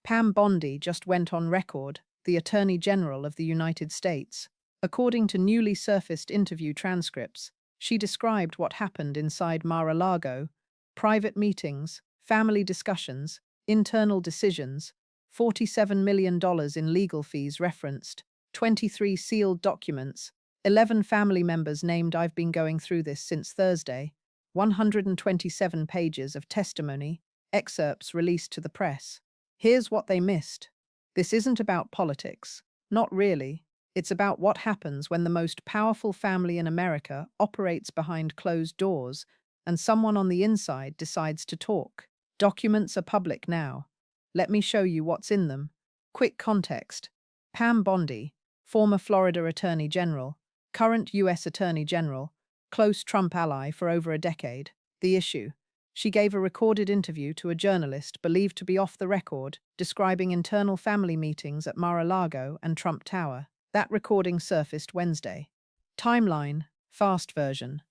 Pam Bondi just went on record, the Attorney General of the United States. According to newly surfaced interview transcripts, she described what happened inside Mar-a-Lago: private meetings, family discussions, internal decisions, $47 million in legal fees referenced, 23 sealed documents, 11 family members named. I've been going through this since Thursday, 127 pages of testimony, excerpts released to the press. Here's what they missed. This isn't about politics. Not really. It's about what happens when the most powerful family in America operates behind closed doors and someone on the inside decides to talk. Documents are public now. Let me show you what's in them. Quick context. Pam Bondi, former Florida Attorney General, current U.S. Attorney General, close Trump ally for over a decade. The issue: she gave a recorded interview to a journalist believed to be off the record, describing internal family meetings at Mar-a-Lago and Trump Tower. That recording surfaced Wednesday. Timeline, fast version.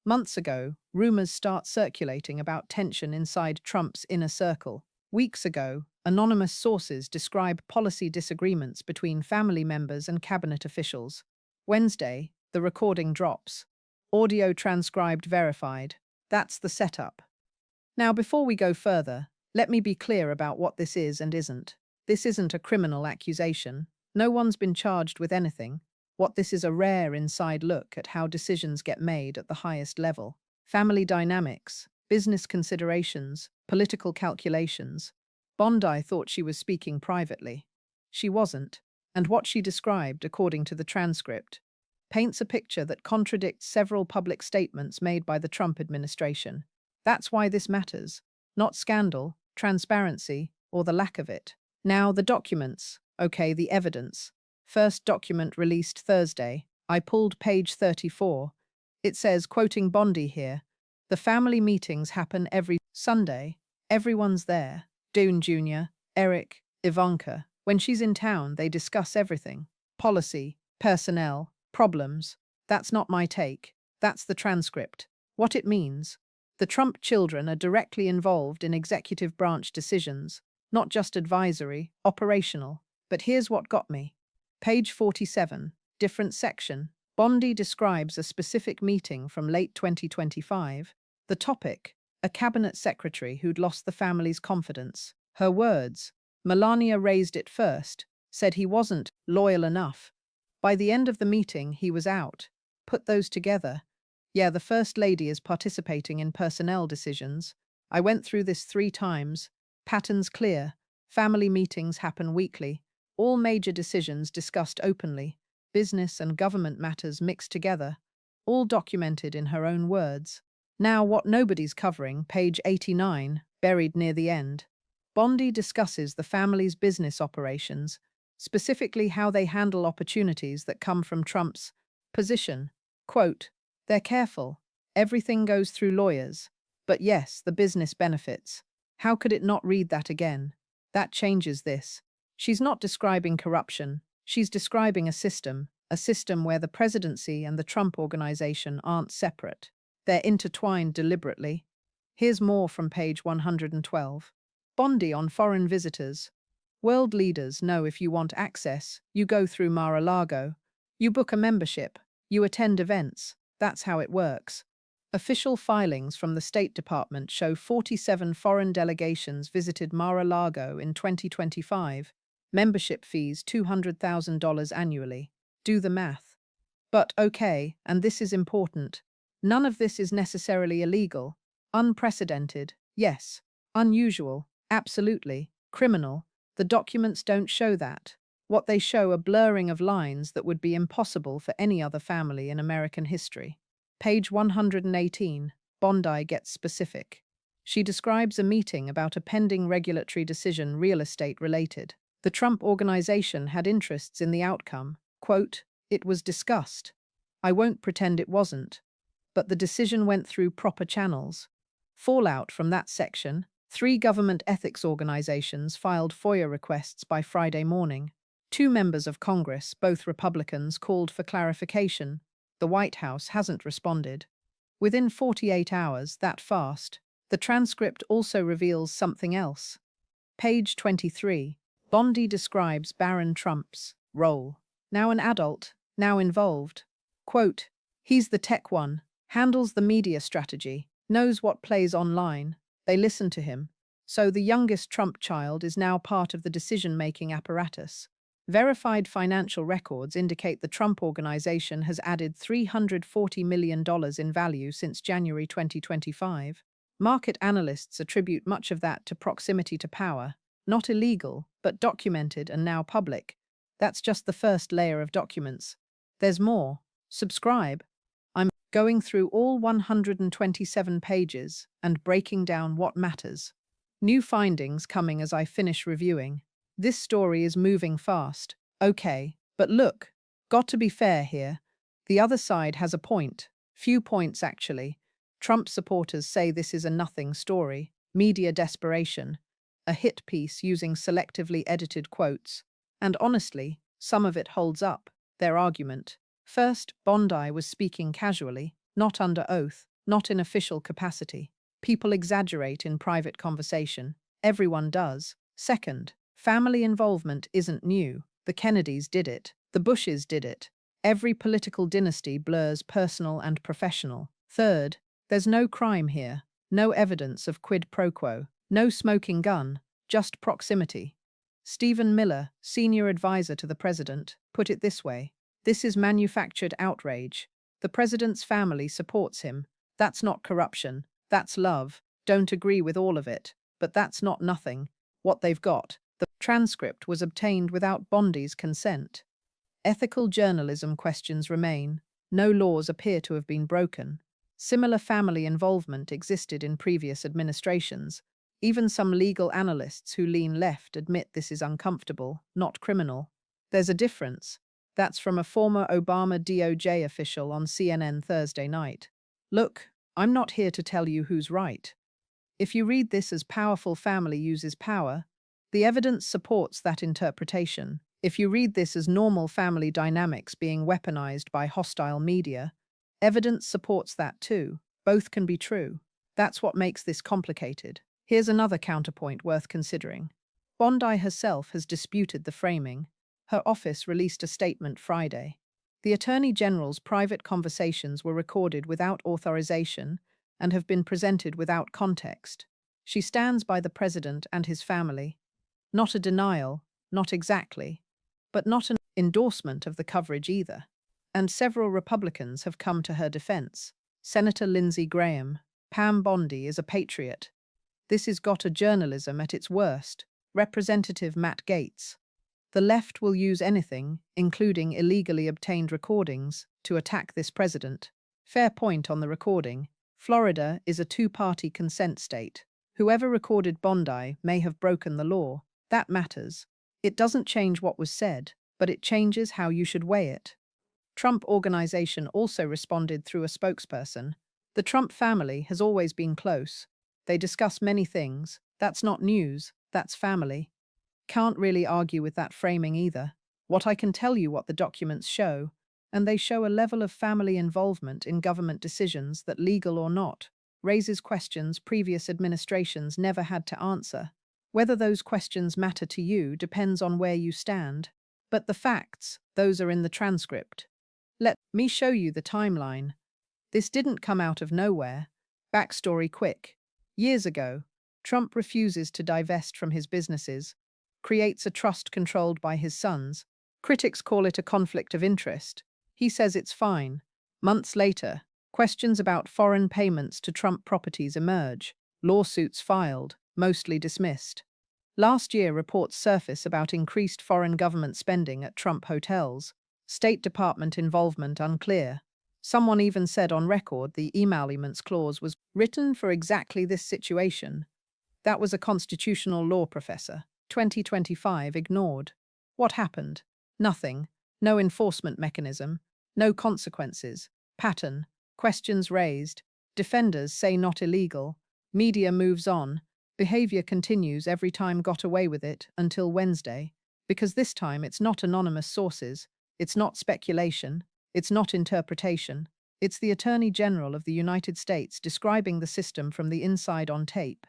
Months ago, rumors start circulating about tension inside Trump's inner circle. Weeks ago, anonymous sources describe policy disagreements between family members and cabinet officials. Wednesday, the recording drops. Audio transcribed verified. That's the setup. Now, before we go further, let me be clear about what this is and isn't. This isn't a criminal accusation. No one's been charged with anything. What this is: a rare inside look at how decisions get made at the highest level. Family dynamics, business considerations, political calculations. Bondi thought she was speaking privately. She wasn't, and what she described, according to the transcript, paints a picture that contradicts several public statements made by the Trump administration. That's why this matters. Not scandal, transparency, or the lack of it. Now, the documents. Okay, the evidence. First document released Thursday. I pulled page 34. It says, quoting Bondi here, "The family meetings happen every Sunday. Everyone's there. Dune Jr., Eric, Ivanka. When she's in town, they discuss everything. Policy, personnel, problems. That's not my take. That's the transcript. What it means: the Trump children are directly involved in executive branch decisions, not just advisory, operational. But here's what got me. Page 47, different section. Bondi describes a specific meeting from late 2025. The topic: a cabinet secretary who'd lost the family's confidence. Her words: Melania raised it first, said he wasn't loyal enough. By the end of the meeting, he was out. Put those together. Yeah, the First Lady is participating in personnel decisions. I went through this 3 times. Pattern's clear. Family meetings happen weekly. All major decisions discussed openly. Business and government matters mixed together. All documented in her own words. Now, what nobody's covering, page 89, buried near the end. Bondi discusses the family's business operations, specifically how they handle opportunities that come from Trump's position. Quote, "They're careful. Everything goes through lawyers. But yes, the business benefits." How could it not read that again? That changes this. She's not describing corruption. She's describing a system where the presidency and the Trump organization aren't separate. They're intertwined deliberately. Here's more from page 112. Bondi on foreign visitors. World leaders know if you want access, you go through Mar-a-Lago. You book a membership. You attend events. That's how it works. Official filings from the State Department show 47 foreign delegations visited Mar-a-Lago in 2025. Membership fees $200,000 annually. Do the math. But okay, and this is important, none of this is necessarily illegal. Unprecedented, yes. Unusual, absolutely. Criminal, the documents don't show that. What they show are blurring of lines that would be impossible for any other family in American history. Page 118, Bondi gets specific. She describes a meeting about a pending regulatory decision, real estate related. The Trump organization had interests in the outcome. Quote, "It was discussed. I won't pretend it wasn't. But the decision went through proper channels." Fallout from that section: 3 government ethics organizations filed FOIA requests by Friday morning. 2 members of Congress, both Republicans, called for clarification. The White House hasn't responded. Within 48 hours, that fast. The transcript also reveals something else. Page 23. Bondi describes Baron Trump's role. Now an adult, now involved. Quote, he's the tech one, handles the media strategy, knows what plays online. They listen to him. So the youngest Trump child is now part of the decision-making apparatus. Verified financial records indicate the Trump Organization has added $340 million in value since January 2025. Market analysts attribute much of that to proximity to power, not illegal, but documented and now public. That's just the first layer of documents. There's more. Subscribe. I'm going through all 127 pages and breaking down what matters. New findings coming as I finish reviewing. This story is moving fast. Okay, but look, got to be fair here. The other side has a point. Few points, actually. Trump supporters say this is a nothing story, media desperation, a hit piece using selectively edited quotes. And honestly, some of it holds up, their argument. First, Bondi was speaking casually, not under oath, not in official capacity. People exaggerate in private conversation. Everyone does. Second, family involvement isn't new. The Kennedys did it. The Bushes did it. Every political dynasty blurs personal and professional. Third, there's no crime here, no evidence of quid pro quo, no smoking gun, just proximity. Stephen Miller, senior advisor to the president, put it this way: this is manufactured outrage. The president's family supports him. That's not corruption. That's love. Don't agree with all of it, but that's not nothing. What they've got. The transcript was obtained without Bondi's consent. Ethical journalism questions remain. No laws appear to have been broken. Similar family involvement existed in previous administrations. Even some legal analysts who lean left admit this is uncomfortable, not criminal. There's a difference. That's from a former Obama DOJ official on CNN Thursday night. Look, I'm not here to tell you who's right. If you read this as powerful family uses power, the evidence supports that interpretation. If you read this as normal family dynamics being weaponized by hostile media, evidence supports that too. Both can be true. That's what makes this complicated. Here's another counterpoint worth considering. Bondi herself has disputed the framing. Her office released a statement Friday. The Attorney General's private conversations were recorded without authorization and have been presented without context. She stands by the president and his family. Not a denial, not exactly, but not an endorsement of the coverage either. And several Republicans have come to her defense. Senator Lindsey Graham, Pam Bondi is a patriot. This is Gotta journalism at its worst. Representative Matt Gaetz. The left will use anything, including illegally obtained recordings, to attack this president. Fair point on the recording. Florida is a two-party consent state. Whoever recorded Bondi may have broken the law. That matters. It doesn't change what was said, but it changes how you should weigh it. Trump Organization also responded through a spokesperson. The Trump family has always been close. They discuss many things. That's not news, that's family. Can't really argue with that framing either. What I can tell you what the documents show, and they show a level of family involvement in government decisions that, legal or not, raises questions previous administrations never had to answer. Whether those questions matter to you depends on where you stand. But the facts, those are in the transcript. Let me show you the timeline. This didn't come out of nowhere. Backstory quick. Years ago, Trump refuses to divest from his businesses, creates a trust controlled by his sons. Critics call it a conflict of interest. He says it's fine. Months later, questions about foreign payments to Trump properties emerge. Lawsuits filed, mostly dismissed. Last year, reports surface about increased foreign government spending at Trump hotels. State Department involvement unclear. Someone even said on record the emoluments clause was written for exactly this situation. That was a constitutional law professor. 2025 ignored. What happened? Nothing. No enforcement mechanism. No consequences. Pattern. Questions raised. Defenders say not illegal. Media moves on. Behavior continues every time got away with it until Wednesday. Because this time it's not anonymous sources. It's not speculation. It's not interpretation. It's the Attorney General of the United States describing the system from the inside on tape.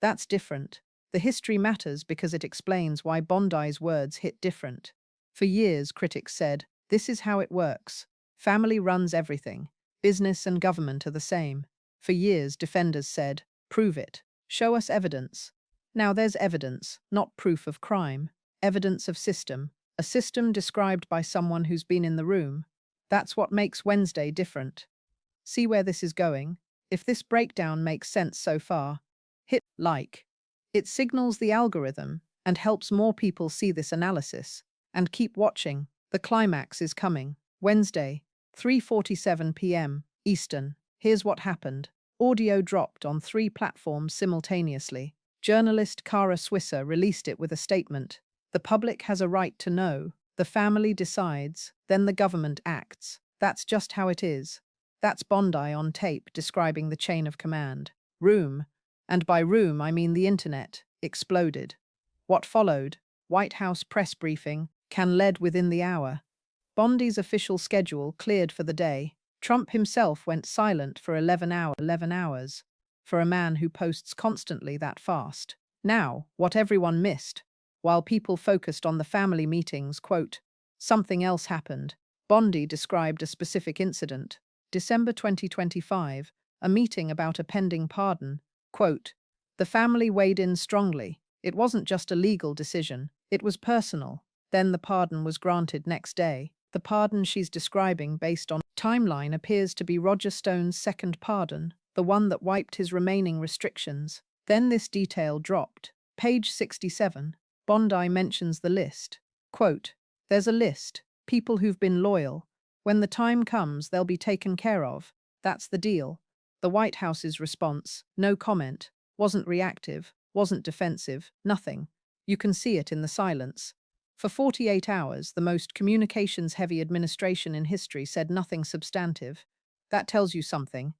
That's different. The history matters because it explains why Bondi's words hit different. For years, critics said, this is how it works. Family runs everything. Business and government are the same. For years, defenders said, prove it. Show us evidence. Now there's evidence, not proof of crime. Evidence of system. A system described by someone who's been in the room. That's what makes Wednesday different. See where this is going? If this breakdown makes sense so far, hit like. It signals the algorithm and helps more people see this analysis. And keep watching. The climax is coming. Wednesday, 3:47 p.m. Eastern. Here's what happened. Audio dropped on 3 platforms simultaneously. Journalist Cara Swisser released it with a statement. The public has a right to know. The family decides, then the government acts. That's just how it is. That's Bondi on tape describing the chain of command. Room, and by room I mean the internet, exploded. What followed? White House press briefing, led within the hour. Bondi's official schedule cleared for the day. Trump himself went silent for 11 hours, for a man who posts constantly that fast. Now, what everyone missed, while people focused on the family meetings, quote, something else happened. Bondi described a specific incident. December 2025, a meeting about a pending pardon. Quote, the family weighed in strongly. It wasn't just a legal decision, it was personal. Then the pardon was granted next day. The pardon she's describing based on timeline appears to be Roger Stone's second pardon, the one that wiped his remaining restrictions. Then this detail dropped. Page 67. Bondi mentions the list. Quote, there's a list, people who've been loyal. When the time comes, they'll be taken care of. That's the deal. The White House's response, no comment, wasn't reactive, wasn't defensive, nothing. You can see it in the silence. For 48 hours, the most communications-heavy administration in history said nothing substantive. That tells you something.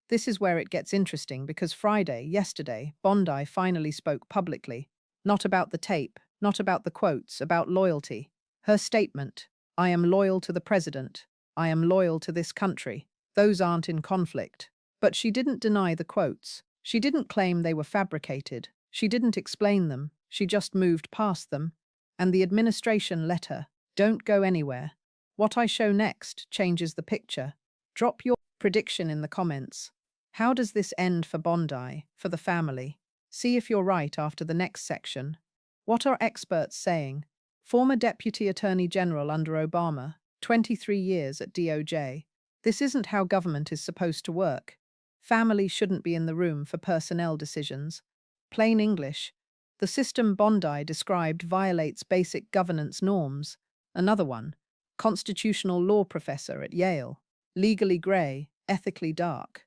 This is where it gets interesting because yesterday, Bondi finally spoke publicly. Not about the tape, not about the quotes, about loyalty. Her statement, I am loyal to the president. I am loyal to this country. Those aren't in conflict. But she didn't deny the quotes. She didn't claim they were fabricated. She didn't explain them. She just moved past them. And the administration let her. Don't go anywhere. What I show next changes the picture. Drop your prediction in the comments. How does this end for Bondi, for the family? See if you're right after the next section. What are experts saying? Former Deputy Attorney General under Obama, 23 years at DOJ. This isn't how government is supposed to work. Family shouldn't be in the room for personnel decisions. Plain English. The system Bondi described violates basic governance norms. Another one, constitutional law professor at Yale. Legally grey, ethically dark.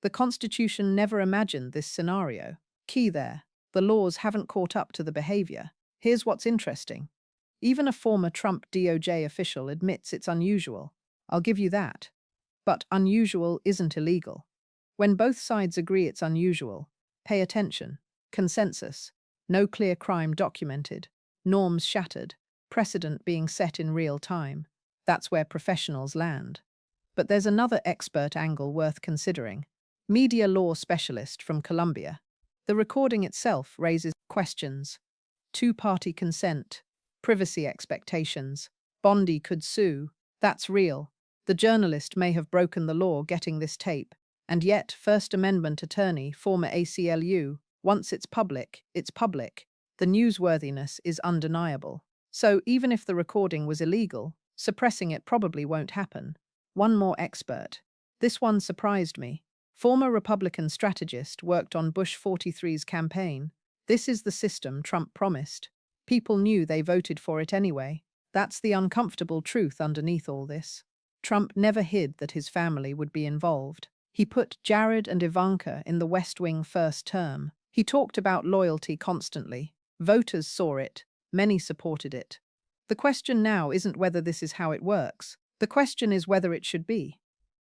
The Constitution never imagined this scenario. Key there, the laws haven't caught up to the behavior. Here's what's interesting. Even a former Trump DOJ official admits it's unusual. I'll give you that. But unusual isn't illegal. When both sides agree it's unusual, pay attention. Consensus. No clear crime documented. Norms shattered. Precedent being set in real time. That's where professionals land. But there's another expert angle worth considering. Media law specialist from Columbia. The recording itself raises questions. Two-party consent. Privacy expectations. Bondi could sue. That's real. The journalist may have broken the law getting this tape. And yet, First Amendment attorney, former ACLU, once it's public, it's public. The newsworthiness is undeniable. So even if the recording was illegal, suppressing it probably won't happen. One more expert. This one surprised me. Former Republican strategist worked on Bush 43's campaign. This is the system Trump promised. People knew they voted for it anyway. That's the uncomfortable truth underneath all this. Trump never hid that his family would be involved. He put Jared and Ivanka in the West Wing first term. He talked about loyalty constantly. Voters saw it. Many supported it. The question now isn't whether this is how it works. The question is whether it should be.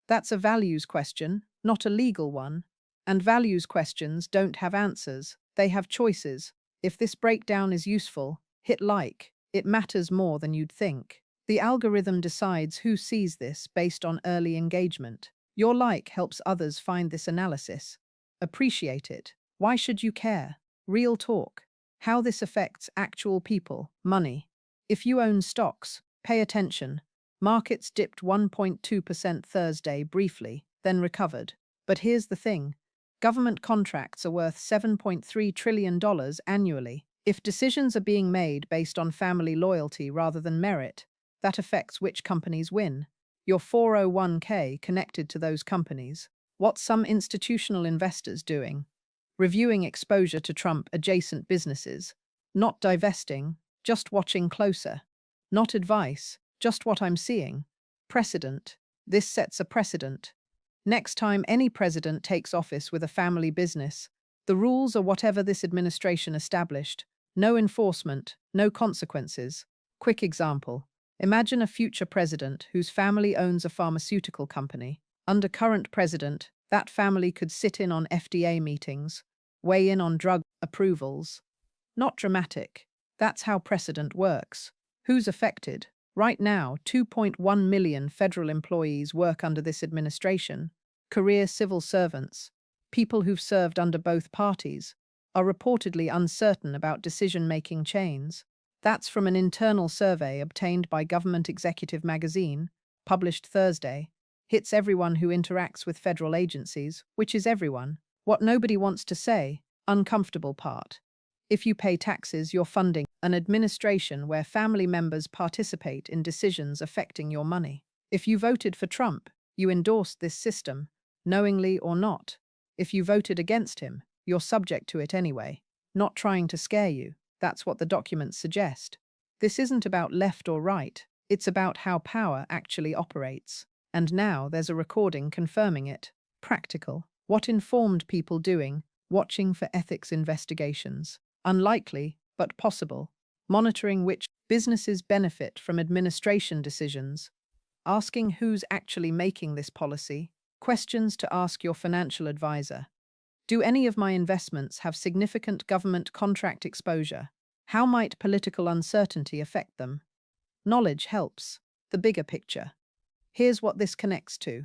That's a values question, not a legal one. And values questions don't have answers. They have choices. If this breakdown is useful, hit like. It matters more than you'd think. The algorithm decides who sees this based on early engagement. Your like helps others find this analysis. Appreciate it. Why should you care? Real talk. How this affects actual people, money. If you own stocks, pay attention. Markets dipped 1.2% Thursday briefly, then recovered. But here's the thing. Government contracts are worth $7.3 trillion annually. If decisions are being made based on family loyalty rather than merit, that affects which companies win. Your 401k connected to those companies. What's some institutional investors doing? Reviewing exposure to Trump-adjacent businesses. Not divesting, just watching closer. Not advice, just what I'm seeing. Precedent. This sets a precedent. Next time any president takes office with a family business, the rules are whatever this administration established. No enforcement, no consequences. Quick example. Imagine a future president whose family owns a pharmaceutical company. Under current president, that family could sit in on FDA meetings, weigh in on drug approvals. Not dramatic. That's how precedent works. Who's affected? Right now, 2.1 million federal employees work under this administration. Career civil servants, people who've served under both parties, are reportedly uncertain about decision-making chains. That's from an internal survey obtained by Government Executive magazine, published Thursday. Hits everyone who interacts with federal agencies, which is everyone. What nobody wants to say, uncomfortable part. If you pay taxes, you're funding an administration where family members participate in decisions affecting your money. If you voted for Trump, you endorsed this system, knowingly or not. If you voted against him, you're subject to it anyway. Not trying to scare you. That's what the documents suggest. This isn't about left or right. It's about how power actually operates. And now there's a recording confirming it. Practical. What informed people doing? Watching for ethics investigations. Unlikely, but possible. Monitoring which businesses benefit from administration decisions. Asking who's actually making this policy. Questions to ask your financial advisor. Do any of my investments have significant government contract exposure? How might political uncertainty affect them? Knowledge helps. The bigger picture. Here's what this connects to.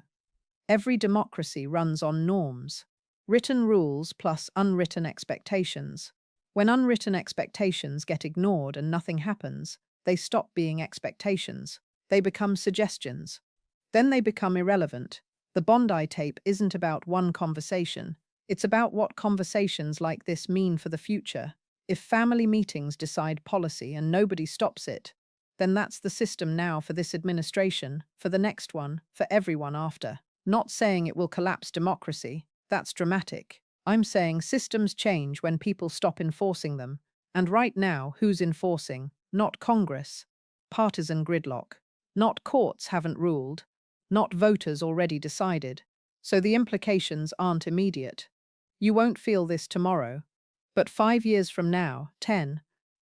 Every democracy runs on norms. Written rules plus unwritten expectations. When unwritten expectations get ignored and nothing happens, they stop being expectations. They become suggestions. Then they become irrelevant. The Bondi tape isn't about one conversation. It's about what conversations like this mean for the future. If family meetings decide policy and nobody stops it, then that's the system now for this administration, for the next one, for everyone after. Not saying it will collapse democracy. That's dramatic. I'm saying systems change when people stop enforcing them. And right now, who's enforcing? Not Congress. Partisan gridlock. Not courts haven't ruled. Not voters already decided. So the implications aren't immediate. You won't feel this tomorrow. But 5 years from now, 10,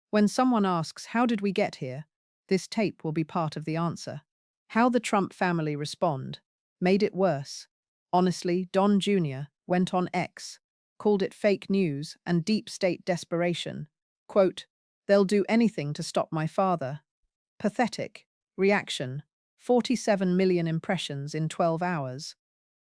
when someone asks, how did we get here? This tape will be part of the answer. How the Trump family respond made it worse. Honestly, Don Jr. went on X, called it fake news and deep state desperation. Quote, "They'll do anything to stop my father." Pathetic. Reaction. 47 million impressions in 12 hours.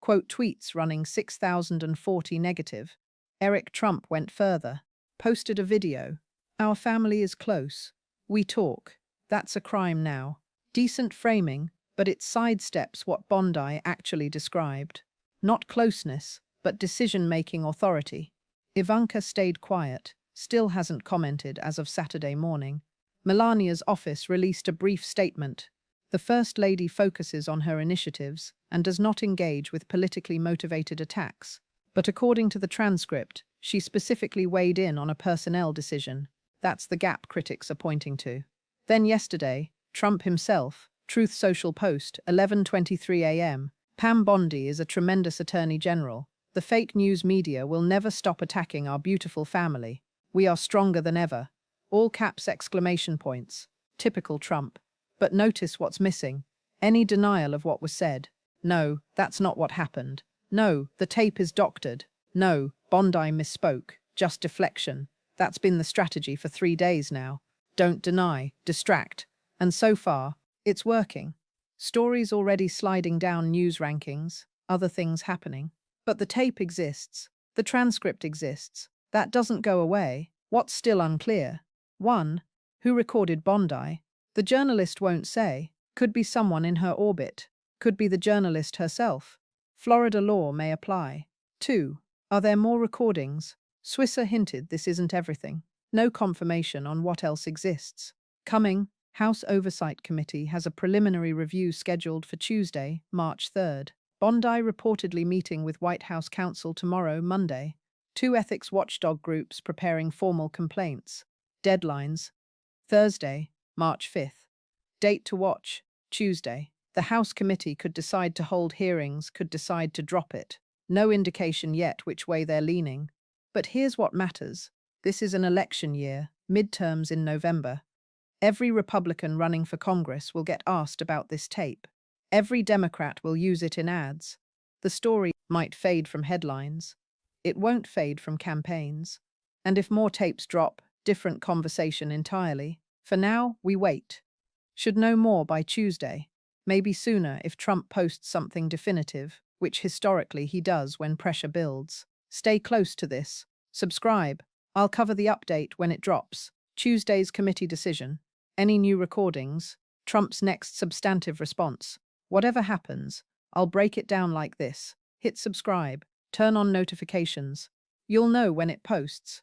Quote tweets running 6,040 negative. Eric Trump went further. Posted a video. "Our family is close. We talk. That's a crime now." Decent framing, but it sidesteps what Bondi actually described. Not closeness, but decision-making authority. Ivanka stayed quiet, still hasn't commented as of Saturday morning. Melania's office released a brief statement. The First Lady focuses on her initiatives and does not engage with politically motivated attacks. But according to the transcript, she specifically weighed in on a personnel decision. That's the gap critics are pointing to. Then yesterday, Trump himself, Truth Social post, 11:23 a.m. Pam Bondi is a tremendous attorney general. The fake news media will never stop attacking our beautiful family. We are stronger than ever. All caps exclamation points. Typical Trump. But notice what's missing. Any denial of what was said. No, that's not what happened. No, the tape is doctored. No, Bondi misspoke. Just deflection. That's been the strategy for 3 days now. Don't deny, distract. And so far, it's working. Stories already sliding down news rankings, other things happening. But the tape exists. The transcript exists. That doesn't go away. What's still unclear? 1. Who recorded Bondi? The journalist won't say. Could be someone in her orbit. Could be the journalist herself. Florida law may apply. 2. Are there more recordings? Swisser hinted this isn't everything. No confirmation on what else exists. Coming, House Oversight Committee has a preliminary review scheduled for Tuesday, March 3rd. Bondi reportedly meeting with White House counsel tomorrow, Monday. 2 ethics watchdog groups preparing formal complaints. Deadlines: Thursday, March 5th. Date to watch: Tuesday. The House committee could decide to hold hearings, could decide to drop it. No indication yet which way they're leaning. But here's what matters. This is an election year, midterms in November. Every Republican running for Congress will get asked about this tape. Every Democrat will use it in ads. The story might fade from headlines. It won't fade from campaigns. And if more tapes drop, different conversation entirely. For now, we wait. Should know more by Tuesday. Maybe sooner if Trump posts something definitive, which historically he does when pressure builds. Stay close to this. Subscribe. I'll cover the update when it drops. Tuesday's committee decision. Any new recordings? Trump's next substantive response. Whatever happens, I'll break it down like this. Hit subscribe. Turn on notifications. You'll know when it posts.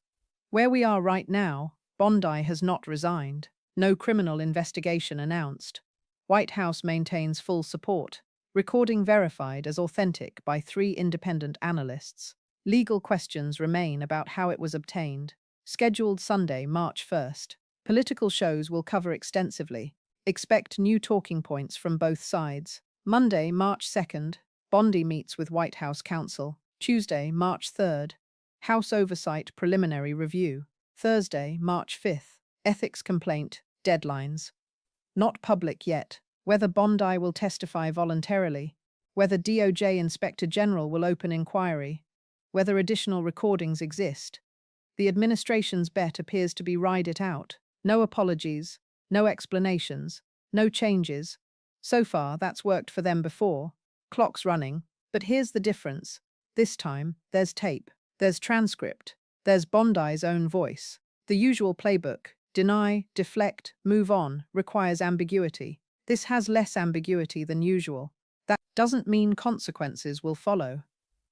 Where we are right now, Bondi has not resigned. No criminal investigation announced. White House maintains full support. Recording verified as authentic by 3 independent analysts. Legal questions remain about how it was obtained. Scheduled Sunday, March 1st. Political shows will cover extensively. Expect new talking points from both sides. Monday, March 2nd. Bondi meets with White House counsel. Tuesday, March 3rd. House Oversight Preliminary Review. Thursday, March 5th. Ethics complaint. Deadlines. Not public yet. Whether Bondi will testify voluntarily. Whether DOJ Inspector General will open inquiry. Whether additional recordings exist. The administration's bet appears to be ride it out. No apologies. No explanations. No changes. So far, that's worked for them before. Clock's running. But here's the difference. This time, there's tape. There's transcript. There's Bondi's own voice. The usual playbook, deny, deflect, move on, requires ambiguity. This has less ambiguity than usual. That doesn't mean consequences will follow.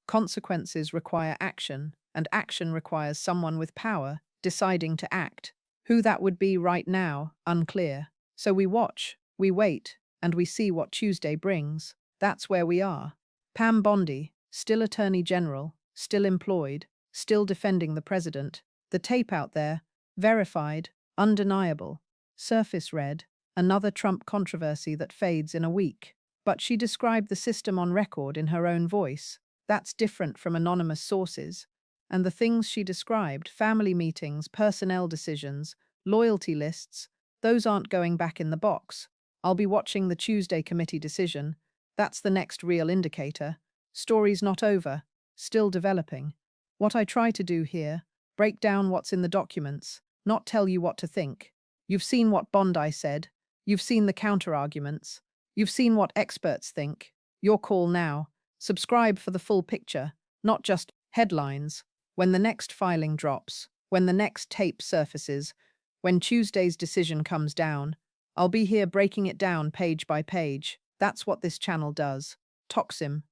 Consequences require action, and action requires someone with power deciding to act. Who that would be right now, unclear. So we watch, we wait, and we see what Tuesday brings. That's where we are. Pam Bondi, still Attorney General, still employed, still defending the president. The tape out there, verified, undeniable. Surface read, another Trump controversy that fades in a week. But she described the system on record in her own voice. That's different from anonymous sources. And the things she described, family meetings, personnel decisions, loyalty lists, those aren't going back in the box. I'll be watching the Tuesday committee decision. That's the next real indicator. Story's not over, still developing. What I try to do here, break down what's in the documents, not tell you what to think. You've seen what Bondi said. You've seen the counter-arguments. You've seen what experts think. Your call now. Subscribe for the full picture, not just headlines. When the next filing drops, when the next tape surfaces, when Tuesday's decision comes down, I'll be here breaking it down page by page. That's what this channel does. Toxim.